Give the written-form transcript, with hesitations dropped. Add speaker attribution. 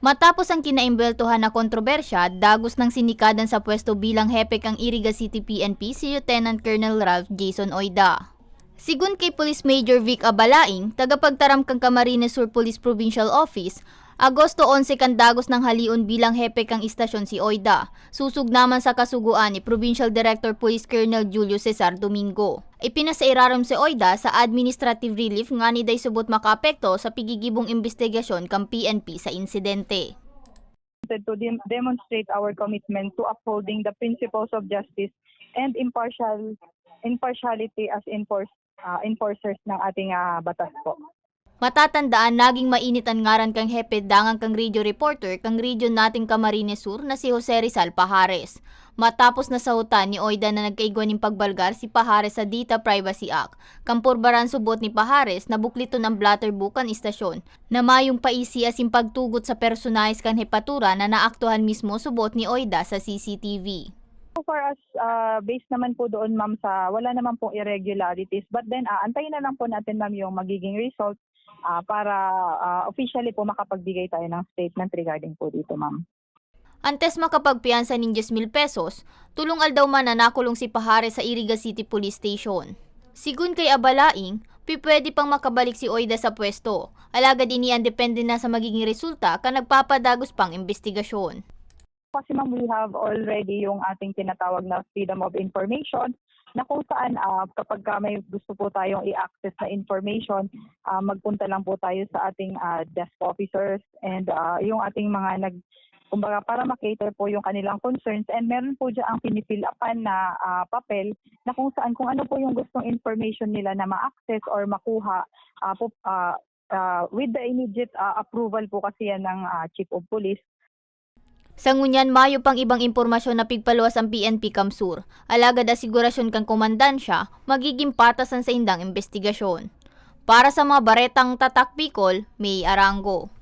Speaker 1: Matapos ang kinaimbeltuhan na kontrobersya, dagos ng sinikadan sa pwesto bilang hepe kang Iriga City PNP si Lieutenant Colonel Ralph Jason Oyda. Sigun kay Police Major Vic Abalaing, tagapagtaram kang Camarines Sur Police Provincial Office, Agosto 11 kan dagos ng haliun bilang hepe kang istasyon si Oyda. Susug naman sa kasuguan ni Provincial Director Police Colonel Julio Cesar Domingo. Ipinasairaram si Oyda sa administrative relief nga ni day subot makaapekto sa pigigibong investigasyon kang PNP sa insidente.
Speaker 2: To demonstrate our commitment to upholding the principles of justice and impartiality as enforcers ng ating batas po.
Speaker 1: Matatandaan, naging mainit ang ngaran kang hepe dangang kang radio reporter kang region nating Camarines Sur na si Jose Rizal Pajares. Matapos na sahutan ni Oyda na nagkaigwan ng pagbalgar si Pajares sa Data Privacy Act, kampurbaran subot ni Pajares na buklito ng blatterbook ang istasyon, na mayong paisi as pagtugot sa personalis kan hepatura na naaktuhan mismo subot ni Oyda sa CCTV.
Speaker 2: So far as based naman po doon ma'am sa wala naman pong irregularities, but then antayin na lang po natin ma'am yung magiging result para officially po makapagbigay tayo ng statement regarding po dito ma'am.
Speaker 1: Antes makapagpiyansa ng 10,000 pesos, tulungal daw man na nakulong si Pajares sa Iriga City Police Station. Sigun kay Abalaing, pwede pang makabalik si Oyda sa pwesto, alagad iniyan depende na sa magiging resulta ka nagpapadagos pang investigasyon.
Speaker 2: Kasi ma'am, we have already yung ating tinatawag na freedom of information na kung saan kapag may gusto po tayong i-access na information, magpunta lang po tayo sa ating desk officers and yung ating mga kumbaga para makater po yung kanilang concerns, and meron po dyan ang pinifill upan na papel na kung saan kung ano po yung gustong information nila na ma-access or makuha with the immediate approval po kasi yan ng Chief of Police.
Speaker 1: Sa ngunyan, mayo pang ibang impormasyon na pigpaluwas ang PNP Kamsur. Alagad asigurasyon kang komandansya, magiging patasan sa indang investigasyon. Para sa mga baretang tatak Bicol, May Arango.